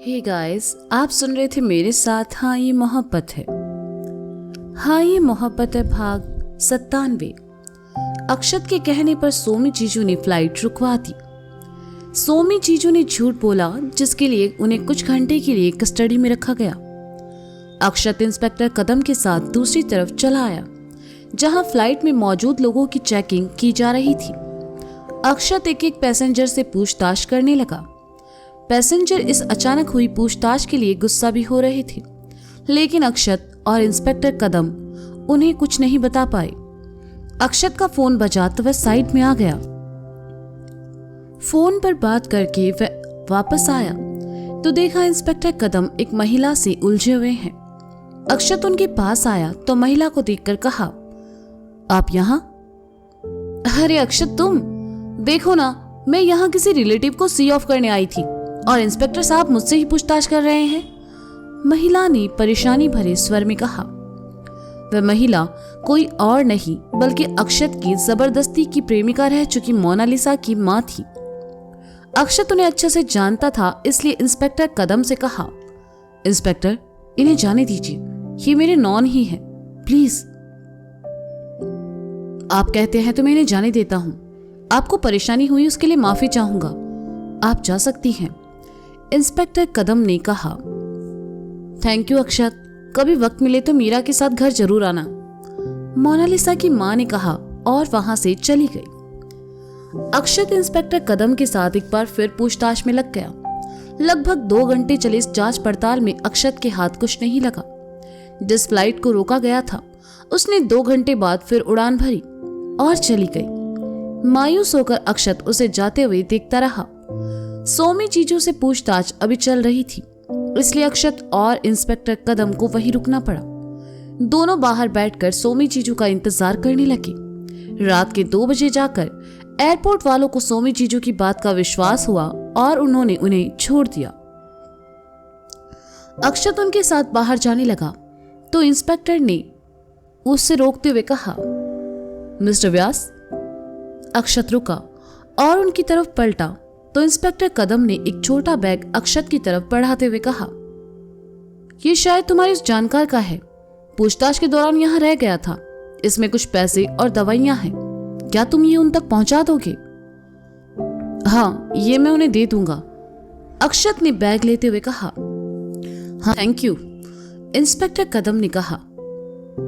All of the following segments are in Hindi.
हे गाइस, आप सुन रहे थे मेरे साथ हाँ ये मोहब्बत है। हाँ ये मोहब्बत है भाग 97। अक्षत के कहने पर सोमी जीजू ने फ्लाइट रुकवा दी। सोमी जीजू ने झूठ बोला जिसके लिए उन्हें कुछ घंटे के लिए कस्टडी में रखा गया। अक्षत इंस्पेक्टर कदम के साथ दूसरी तरफ चला आया जहां फ्लाइट में मौजूद लोगों की चेकिंग की जा रही थी। अक्षत एक एक पैसेंजर से पूछताछ करने लगा। पैसेंजर इस अचानक हुई पूछताछ के लिए गुस्सा भी हो रहे थे, लेकिन अक्षत और इंस्पेक्टर कदम उन्हें कुछ नहीं बता पाए। अक्षत का फोन बजा तो वह साइड में आ गया। फोन पर बात करके वह वापस आया तो देखा इंस्पेक्टर कदम एक महिला से उलझे हुए हैं। अक्षत उनके पास आया तो महिला को देखकर कहा, आप यहाँ? अरे अक्षत, तुम देखो ना, मैं यहाँ किसी रिलेटिव को सी ऑफ करने आई थी और इंस्पेक्टर साहब मुझसे ही पूछताछ कर रहे हैं। महिला ने परेशानी भरे स्वर में कहा। वह महिला कोई और नहीं बल्कि अक्षत की जबरदस्ती की प्रेमिका रह चुकी मोनालिसा की मां थी। अक्षत उन्हें अच्छे से जानता था, इसलिए इंस्पेक्टर कदम से कहा, इंस्पेक्टर इन्हें जाने दीजिए, ये मेरे नॉन ही है, प्लीज। आप कहते हैं तो मैं इन्हें जाने देता हूं। आपको परेशानी हुई उसके लिए माफी चाहूंगा, आप जा सकती हैं। इंस्पेक्टर कदम ने कहा, थैंक यू अक्षत, कभी वक्त मिले तो मीरा के साथ घर जरूर आना, मोनालिसा की मां ने कहा और वहां से चली गई। अक्षत इंस्पेक्टर कदम के साथ एक बार फिर पूछताछ में लग गया। लगभग 2 घंटे चले इस जांच पड़ताल में अक्षत के हाथ कुछ नहीं लगा। जिस फ्लाइट को रोका गया था उसने 2 घंटे बाद फिर उड़ान भरी और चली गई। मायूस होकर अक्षत उसे जाते हुए देखता रहा। सोमी जीजू से पूछताछ अभी चल रही थी, इसलिए अक्षत और इंस्पेक्टर कदम को वहीं रुकना पड़ा। दोनों बाहर बैठकर सोमी जीजू का इंतजार करने लगे। रात के 2 बजे जाकर एयरपोर्ट वालों को सोमी जीजू की बात का विश्वास हुआ और उन्होंने उन्हें छोड़ दिया। अक्षत उनके साथ बाहर जाने लगा तो इंस्पेक्टर ने उससे रोकते हुए कहा, मिस्टर व्यास। अक्षत रुका और उनकी तरफ पलटा तो इंस्पेक्टर कदम ने एक छोटा बैग अक्षत की तरफ बढ़ाते हुए कहा, यह शायद तुम्हारे उस जानकार का है, पूछताछ के दौरान यहाँ रह गया था। इसमें कुछ पैसे और दवाइयां हैं, क्या तुम ये उन तक पहुंचा दोगे? हाँ, ये मैं उन्हें दे दूंगा, अक्षत ने बैग लेते हुए कहा। हाँ थैंक यू, इंस्पेक्टर कदम ने कहा।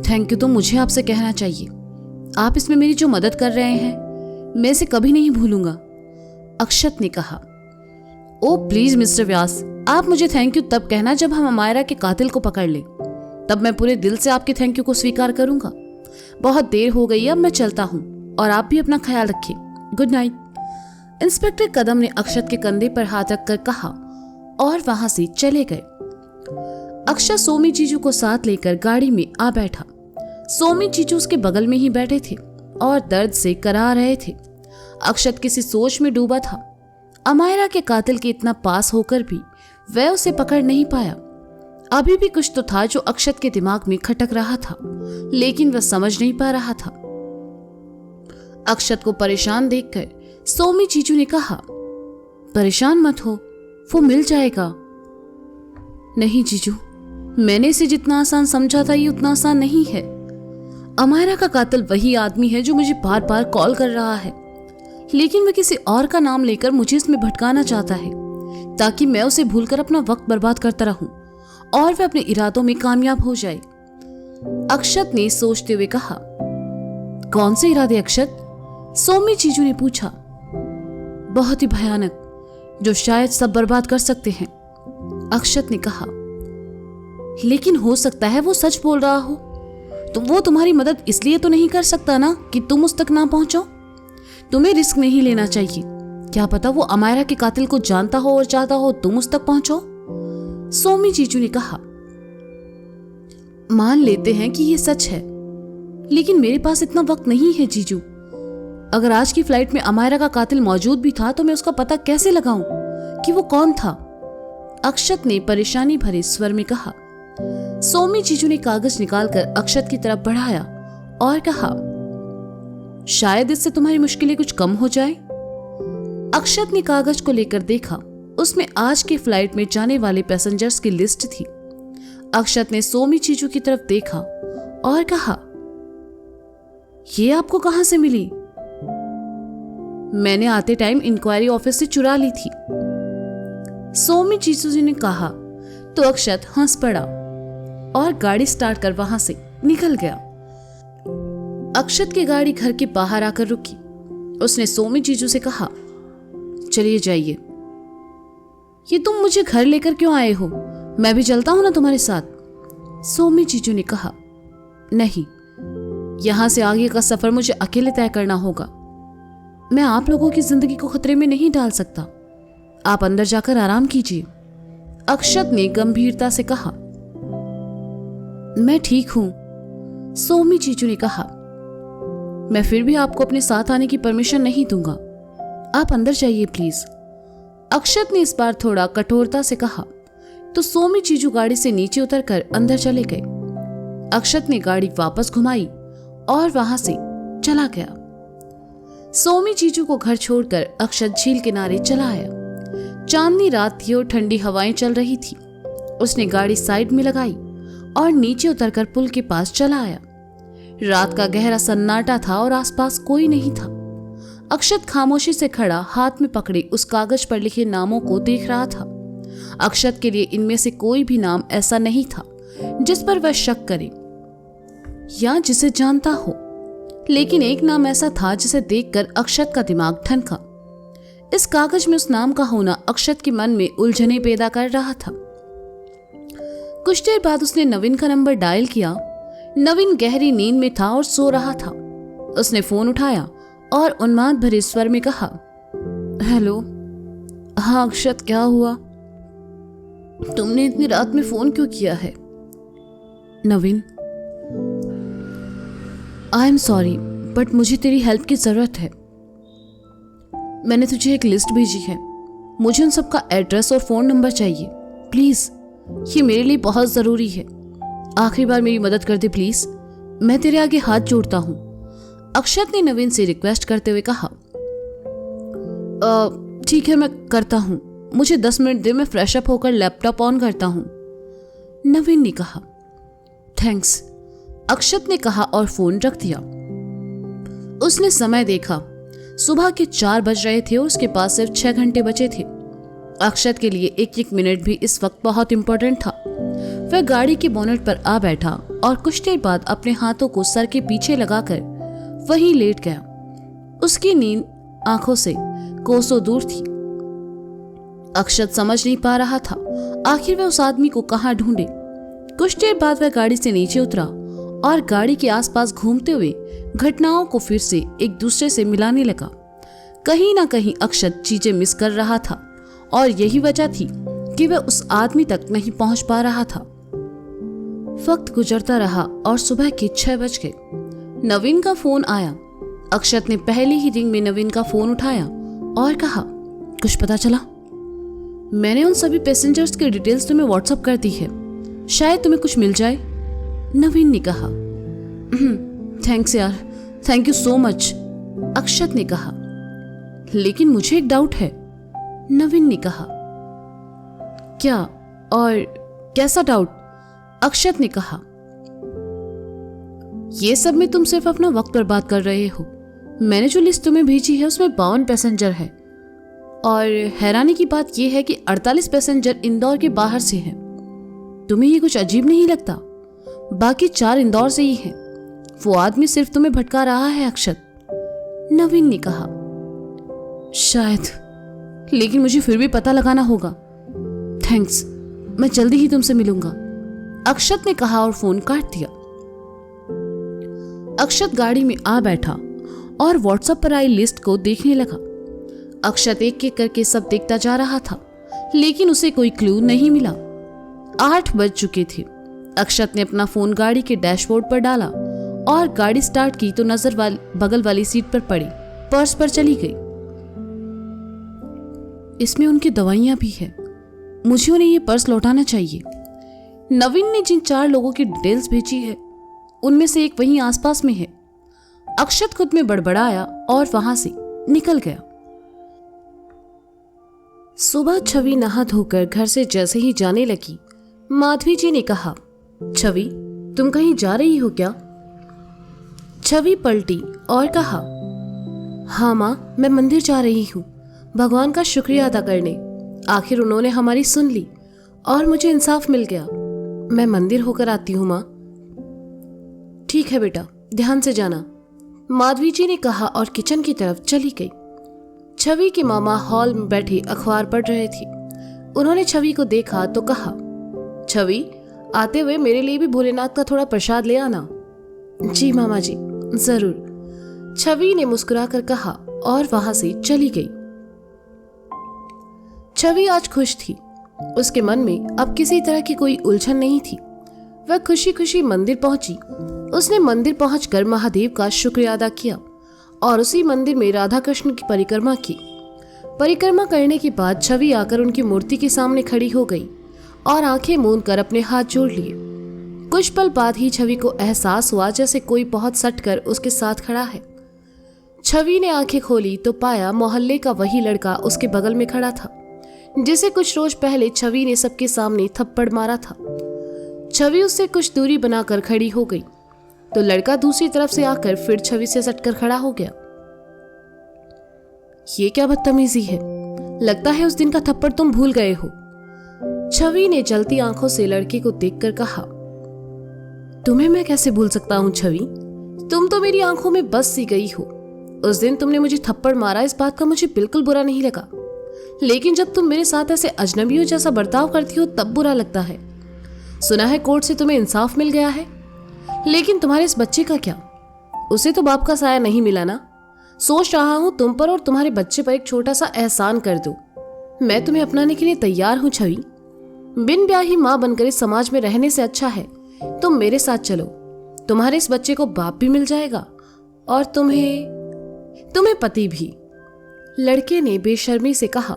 थैंक यू तो मुझे आपसे कहना चाहिए, आप इसमें मेरी जो मदद कर रहे हैं मैं इसे कभी नहीं भूलूंगा, अक्षत ने कहा। ओ प्लीज मिस्टर व्यास, आप मुझे थैंक यू तब कहना जब हम अमायरा के कातिल को पकड़ लें, तब मैं पूरे दिल से आपके थैंक यू को स्वीकार करूंगा। बहुत देर हो गई है, अब मैं चलता हूं और आप भी अपना ख्याल रखिए, गुड नाइट। इंस्पेक्टर कदम ने अक्षत के कंधे पर हाथ रखकर कहा और वहां से चले गए। अक्षत सोमी जीजू को साथ लेकर गाड़ी में आ बैठा। सोमी जीजू उसके बगल में ही बैठे थे और दर्द से करा रहे थे। अक्षत किसी सोच में डूबा था। अमायरा के कातिल के इतना पास होकर भी वह उसे पकड़ नहीं पाया। अभी भी कुछ तो था जो अक्षत के दिमाग में खटक रहा था, लेकिन वह समझ नहीं पा रहा था। अक्षत को परेशान देखकर सोमी जीजू ने कहा, परेशान मत हो, वो मिल जाएगा। नहीं जीजू, मैंने इसे जितना आसान समझा था ये उतना आसान नहीं है। अमायरा का कातिल वही आदमी है जो मुझे बार बार कॉल कर रहा है, लेकिन वह किसी और का नाम लेकर मुझे इसमें भटकाना चाहता है ताकि मैं उसे भूलकर अपना वक्त बर्बाद करता रहूं और वह अपने इरादों में कामयाब हो जाए। अक्षत ने सोचते हुए कहा। कौन से इरादे अक्षत? सोमी जीजू ने पूछा। बहुत ही भयानक, जो शायद सब बर्बाद कर सकते हैं, अक्षत ने कहा। लेकिन हो सकता है वो सच बोल रहा हो, तो वो तुम्हारी मदद इसलिए तो नहीं कर सकता ना कि तुम उस तक ना पहुंचो। तुम्हें रिस्क नहीं लेना चाहिए, क्या पता वो अमायरा के कातिल को जानता हो और चाहता हो तुम उस तक पहुंचो, सोमी जीजू ने कहा। मान लेते हैं कि ये सच है, लेकिन मेरे पास इतना वक्त नहीं है जीजू। अगर आज की फ्लाइट में अमायरा का कातिल मौजूद भी था तो मैं उसका पता कैसे लगाऊं कि वो कौन था, अक्षत ने परेशानी भरे स्वर में कहा। सोमी जीजू ने कागज निकालकर अक्षत की तरफ बढ़ाया और कहा, शायद इससे तुम्हारी मुश्किलें कुछ कम हो जाए। अक्षत ने कागज को लेकर देखा उसमें आज की फ्लाइट में जाने वाले पैसेंजर्स की लिस्ट थी। अक्षत ने सोमी चीजू की तरफ देखा और कहा, ये आपको कहां से मिली? मैंने आते टाइम इंक्वायरी ऑफिस से चुरा ली थी, सोमी चीजू जी ने कहा। तो अक्षत हंस पड़ा और गाड़ी स्टार्ट कर वहां से निकल गया। अक्षत की गाड़ी घर के बाहर आकर रुकी। उसने सोमी चीजू से कहा, चलिए जाइए। ये तुम मुझे घर लेकर क्यों आए हो? मैं भी चलता हूं ना तुम्हारे साथ। सोमी चीजू ने कहा, नहीं, यहां से आगे का सफर मुझे अकेले तय करना होगा। मैं आप लोगों की जिंदगी को खतरे में नहीं डाल सकता। आप अंदर जाकर आराम कीजिए। अक्षत ने गंभीरता से कहा। मैं ठीक हूं, सोमी चीजू ने कहा। मैं फिर भी आपको अपने साथ आने की परमिशन नहीं दूंगा। आप अंदर जाइए प्लीज, अक्षत ने इस बार थोड़ा कठोरता से कहा। तो सोमी चीजू गाड़ी से नीचे उतरकर अंदर चले गए। अक्षत ने गाड़ी वापस घुमाई और वहां से चला गया। सोमी चीजू को घर छोड़कर अक्षत झील किनारे चला आया। चांदनी रात थी और ठंडी हवाएं चल रही थी। उसने गाड़ी साइड में लगाई और नीचे उतरकर पुल के पास चला आया। रात का गहरा सन्नाटा था और आसपास कोई नहीं था। अक्षत खामोशी से खड़ा हाथ में पकड़े उस कागज पर लिखे नामों को देख रहा था। अक्षत के लिए इनमें से कोई भी नाम ऐसा नहीं था जिस पर वह शक करे या जिसे जानता हो, लेकिन एक नाम ऐसा था जिसे देखकर अक्षत का दिमाग ठनका। इस कागज में उस नाम का होना अक्षत के मन में उलझने पैदा कर रहा था। कुछ देर बाद उसने नवीन का नंबर डायल किया। नवीन गहरी नींद में था और सो रहा था। उसने फोन उठाया और उन्माद भरे स्वर में कहा, हेलो। हाँ अक्षत, क्या हुआ? तुमने इतनी रात में फोन क्यों किया है? नवीन, आई एम सॉरी बट मुझे तेरी हेल्प की जरूरत है। मैंने तुझे एक लिस्ट भेजी है। मुझे उन सबका एड्रेस और फोन नंबर चाहिए। प्लीज, ये मेरे लिए बहुत जरूरी है। आखिरी बार मेरी मदद कर दे प्लीज। मैं तेरे आगे हाथ जोड़ता हूं, अक्षत ने नवीन से रिक्वेस्ट करते हुए कहा। ठीक है, मैं करता हूं। मुझे 10 मिनट दे, मैं फ्रेश अप होकर लैपटॉप ऑन करता हूं, नवीन ने कहा। थैंक्स, अक्षत ने कहा और फोन रख दिया। उसने समय देखा। सुबह के 4 बज रहे थे और उसके पास सिर्फ 6 घंटे बचे थे। अक्षत के लिए एक एक मिनट भी इस वक्त बहुत इंपॉर्टेंट था। वह गाड़ी के बोनेट पर आ बैठा और कुछ देर बाद अपने हाथों को सर के पीछे लगाकर वहीं लेट गया। उसकी नींद आंखों से कोसों दूर थी। अक्षत समझ नहीं पा रहा था आखिर वह उस आदमी को कहां ढूंढे। कुछ देर बाद वह गाड़ी से नीचे उतरा और गाड़ी के आसपास घूमते हुए घटनाओं को फिर से एक दूसरे से मिलाने लगा। कहीं ना कहीं अक्षत चीजें मिस कर रहा था और यही वजह थी कि वह उस आदमी तक नहीं पहुंच पा रहा था। वक्त गुजरता रहा और सुबह के 6 बज गए। नवीन का फोन आया। अक्षत ने पहली ही रिंग में नवीन का फोन उठाया और कहा, कुछ पता चला? मैंने उन सभी पैसेंजर्स की डिटेल्स तुम्हें व्हाट्सएप कर दी है, शायद तुम्हें कुछ मिल जाए, नवीन ने कहा। थैंक्स यार, थैंक यू सो मच, अक्षत ने कहा। लेकिन मुझे एक डाउट है, नवीन ने कहा। क्या और कैसा डाउट? अक्षत ने कहा। ये सब में तुम सिर्फ अपना वक्त बर्बाद कर रहे हो। मैंने जो लिस्ट तुम्हें भेजी है उसमें 52 पैसेंजर है और हैरानी की बात यह है कि 48 पैसेंजर इंदौर के बाहर से हैं। तुम्हें ये कुछ अजीब नहीं लगता? बाकी 4 इंदौर से ही हैं। वो आदमी सिर्फ तुम्हें भटका रहा है अक्षत, नवीन ने कहा। शायद, लेकिन मुझे फिर भी पता लगाना होगा। थैंक्स, मैं जल्दी ही तुमसे मिलूंगा, अक्षत ने कहा और फोन काट दिया। अक्षत गाड़ी में आ बैठा और व्हाट्सएप पर आई लिस्ट को देखने लगा। अक्षत एक एक करके सब देखता जा रहा था, लेकिन उसे कोई क्लू नहीं मिला। 8 बज चुके थे। अक्षत ने अपना फोन गाड़ी के डैशबोर्ड पर डाला और गाड़ी स्टार्ट की तो नजर बगल वाली सीट पर पड़ी पर्स पर चली गई। इसमें उनकी दवाइयां भी है, मुझे उन्हें ये पर्स लौटाना चाहिए। नवीन ने जिन 4 लोगों की डिटेल्स भेजी है उनमें से एक वहीं आसपास में है। अक्षत खुद में बड़बड़ाया और वहां से निकल गया। सुबह छवि नहा धोकर घर से जैसे ही जाने लगी, माधवी जी ने कहा, छवि तुम कहीं जा रही हो क्या? छवि पलटी और कहा, हाँ माँ, मैं मंदिर जा रही हूँ, भगवान का शुक्रिया अदा करने। आखिर उन्होंने हमारी सुन ली और मुझे इंसाफ मिल गया। मैं मंदिर होकर आती हूँ माँ। ठीक है बेटा, ध्यान से जाना, माधवी जी ने कहा और किचन की तरफ चली गई। छवि की मामा हॉल में बैठी अखबार पढ़ रहे थे। उन्होंने छवि को देखा तो कहा, छवि आते हुए मेरे लिए भी भोलेनाथ का थोड़ा प्रसाद ले आना। जी मामा जी, जरूर, छवि ने मुस्कुराकर कहा और वहां से चली गई। छवि आज खुश थी। उसके मन में अब किसी तरह की कोई उलझन नहीं थी। वह खुशी खुशी मंदिर पहुंची। उसने मंदिर पहुंचकर महादेव का शुक्रिया अदा किया और उसी मंदिर में राधा कृष्ण की परिक्रमा की। परिक्रमा करने के बाद छवि आकर उनकी मूर्ति के सामने खड़ी हो गई और आंखें मूंद कर अपने हाथ जोड़ लिए। कुछ पल बाद ही छवि को एहसास हुआ जैसे कोई बहुत सट कर उसके साथ खड़ा है। छवि ने आंखें खोली तो पाया मोहल्ले का वही लड़का उसके बगल में खड़ा था, जिसे कुछ रोज पहले छवि ने सबके सामने थप्पड़ मारा था। छवि उससे कुछ दूरी बनाकर खड़ी हो गई तो लड़का दूसरी तरफ से आकर फिर छवि से सटकर खड़ा हो गया। ये क्या बदतमीजी है? लगता है उस दिन का थप्पड़ तुम भूल गए हो। छवि ने जलती आंखों से लड़के को देखकर कहा, तुम्हें मैं कैसे भूल सकता हूं छवि? तुम तो मेरी आंखों में बस सी गई हो। उस दिन तुमने मुझे थप्पड़ मारा, इस बात का मुझे बिल्कुल बुरा नहीं लगा, लेकिन जब तुम मेरे साथ ऐसे अजनबियों जैसा बर्ताव करती हो तब बुरा लगता है। सुना है कोर्ट से तुम्हें इंसाफ मिल गया है, लेकिन तुम्हारे इस बच्चे का क्या? उसे तो बाप का साया नहीं मिला ना। सोच रहा हूं तुम पर और तुम्हारे बच्चे पर एक छोटा सा एहसान कर दूं। मैं तुम्हें अपनाने के लिए तैयार हूं छवि। बिन ब्याही माँ बनकर इस समाज में रहने से अच्छा है तुम मेरे साथ चलो। तुम्हारे इस बच्चे को बाप भी मिल जाएगा और तुम्हें पति भी। लड़के ने बेशर्मी से कहा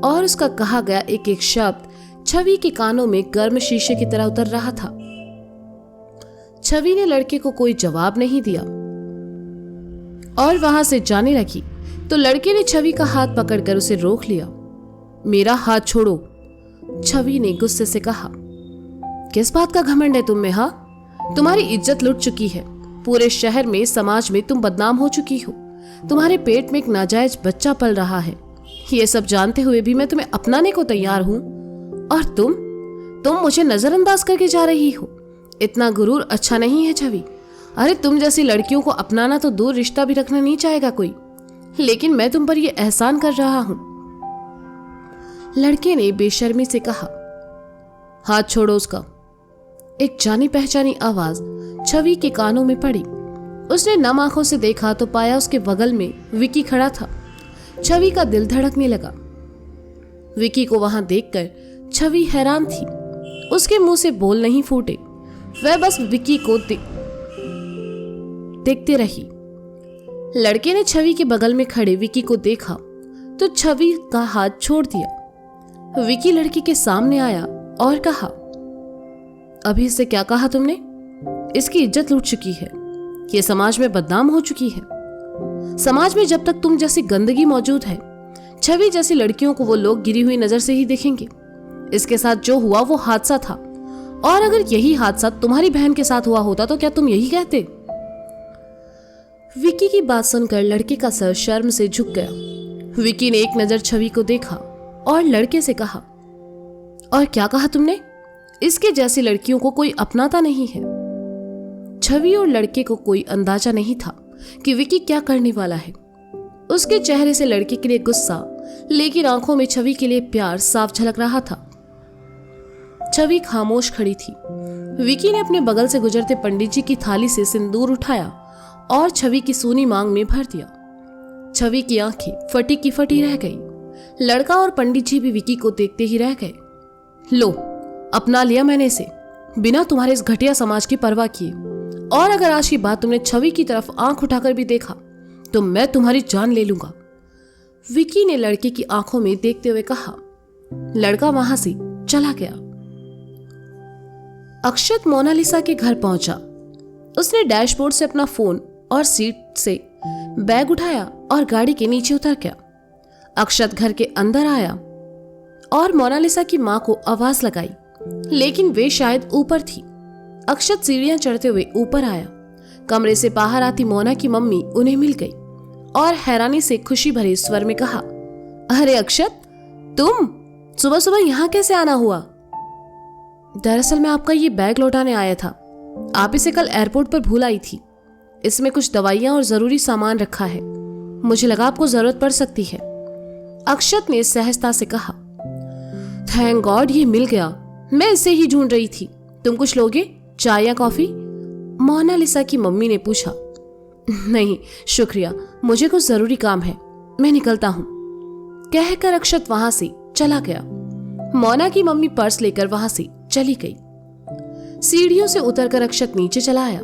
और उसका कहा गया एक एक शब्द छवि के कानों में गर्म शीशे की तरह उतर रहा था। छवि ने लड़के को कोई जवाब नहीं दिया और वहां से जाने लगी तो लड़के ने छवि का हाथ पकड़कर उसे रोक लिया। मेरा हाथ छोड़ो, छवि ने गुस्से से कहा। किस बात का घमंड है तुम में? हाँ, तुम्हारी इज्जत लुट चुकी है। पूरे शहर में, समाज में तुम बदनाम हो चुकी हो। तुम्हारे पेट में एक नाजायज बच्चा पल रहा है। ये सब जानते हुए भी मैं तुम्हें अपनाने को तैयार हूं और तुम मुझे नजरअंदाज करके जा रही हो। इतना गुरूर अच्छा नहीं है छवि। अरे तुम जैसी लड़कियों को अपनाना तो दूर, रिश्ता भी रखना नहीं चाहेगा कोई, लेकिन मैं तुम पर यह एहसान कर रहा हूं। लड़के ने बेशर्मी से कहा। हाथ छोड़ो उसका। एक जानी पहचानी आवाज छवि के कानों में पड़ी। उसने नम आंखों से देखा तो पाया उसके बगल में विकी खड़ा था। छवि का दिल धड़कने लगा। विकी को वहां देखकर छवि हैरान थी। उसके मुंह से बोल नहीं फूटे। वह बस विकी को देखते रही। लड़के ने छवि के बगल में खड़े विकी को देखा तो छवि का हाथ छोड़ दिया। विकी लड़की के सामने आया और कहा, अभी इससे क्या कहा तुमने? इसकी इज्जत लूट चुकी है, ये समाज में बदनाम हो चुकी है। समाज में जब तक तुम जैसी गंदगी मौजूद है, छवि जैसी लड़कियों को वो लोग गिरी हुई नजर से ही देखेंगे। इसके साथ जो हुआ वो हादसा था, और अगर यही हादसा तुम्हारी बहन के साथ हुआ होता तो क्या तुम यही कहते? विकी की बात सुनकर लड़के का सर शर्म से झुक गया। विकी ने एक नजर छवि को देखा और लड़के से कहा, और क्या कहा तुमने? इसके जैसी लड़कियों को कोई अपनाता नहीं है। छवि और लड़के को कोई अंदाजा नहीं था कि विकी क्या करने वाला है। उसके चेहरे से लड़के के लिए गुस्सा, लेकिन आंखों में छवि के लिए प्यार साफ झलक रहा था। छवि खामोश खड़ी थी। विकी ने अपने बगल से गुजरते पंडित जी की थाली से सिंदूर उठाया और छवि की सूनी मांग में भर दिया। छवि की आंखें फटी की फटी रह गई। लड़का और पंडित जी भी विकी को देखते ही रह गए। लो, अपना लिया मैंने इसे, बिना तुम्हारे इस घटिया समाज की परवाह किए। और अगर आज की बात तुमने छवि की तरफ आंख उठाकर भी देखा तो मैं तुम्हारी जान ले लूंगा, विकी ने लड़के की आंखों में देखते हुए कहा। लड़का वहां से चला गया। अक्षत मोनालिसा के घर पहुंचा। उसने डैशबोर्ड से अपना फोन और सीट से बैग उठाया और गाड़ी के नीचे उतर गया। अक्षत घर के अंदर आया और मोनालिसा की माँ को आवाज लगाई, लेकिन वे शायद ऊपर थी। अक्षत सीढ़ियां चढ़ते हुए ऊपर आया। कमरे से बाहर आती मोना की मम्मी उन्हें मिल गई और हैरानी से खुशी भरे स्वर में कहा, अरे अक्षत, तुम सुबह सुबह यहाँ कैसे आना हुआ? दरअसल मैं आपका ये बैग लौटाने आया था। आप इसे कल एयरपोर्ट पर भूल आई थी। इसमें कुछ दवाइयां और जरूरी सामान रखा है। मुझे लगा आपको जरूरत पड़ सकती है। अक्षत ने सहजता से कहा, थैंक गॉड ये मिल गया। मैं इसे ही ढूंढ रही थी। तुम कुछ लोगे, चाय या कॉफी? मोनालिसा की मम्मी ने पूछा। नहीं शुक्रिया, मुझे कुछ जरूरी काम है, मैं निकलता हूं, कहकर अक्षत वहां से चला गया। मोना की मम्मी पर्स लेकर वहां से चली गई। सीढ़ियों से उतरकर अक्षत नीचे चला आया।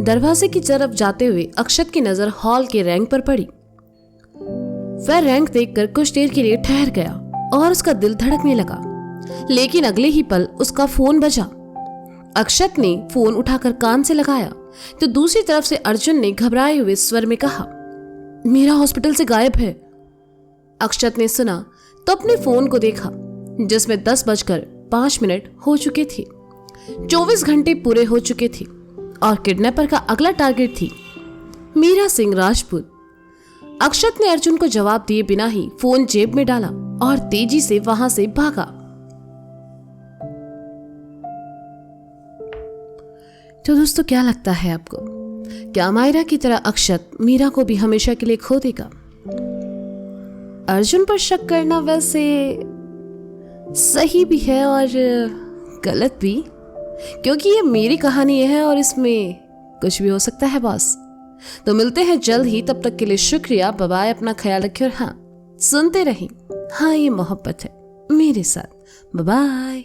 दरवाजे की तरफ जाते हुए अक्षत की नजर हॉल के रैंक पर पड़ी। वह रैंक देखकर कुछ देर के लिए ठहर गया और उसका दिल धड़कने लगा, लेकिन अगले ही पल उसका फोन बजा। अक्षत ने फोन उठाकर कान से लगाया तो दूसरी तरफ से अर्जुन ने घबराए हुए स्वर में कहा, मेरा हॉस्पिटल से गायब है। अक्षत ने सुना तो अपने फोन को देखा, जिसमें 10:05 हो चुके थे। 24 घंटे पूरे हो चुके थे और किडनैपर का अगला टारगेट थी मीरा सिंह राजपूत। अक्षत ने अर्जुन को जवाब दिए बिना ही फोन जेब में डाला और तेजी से वहां से भागा। तो दोस्तों, क्या लगता है आपको, क्या मायरा की तरह अक्षत मीरा को भी हमेशा के लिए खो देगा? अर्जुन पर शक करना वैसे सही भी है और गलत भी, क्योंकि ये मेरी कहानी है और इसमें कुछ भी हो सकता है बॉस। तो मिलते हैं जल्द ही, तब तक के लिए शुक्रिया, बाय बाय, अपना ख्याल रखिए और हाँ, सुनते रहें हाँ ये मोहब्बत है मेरे साथ। Bye bye.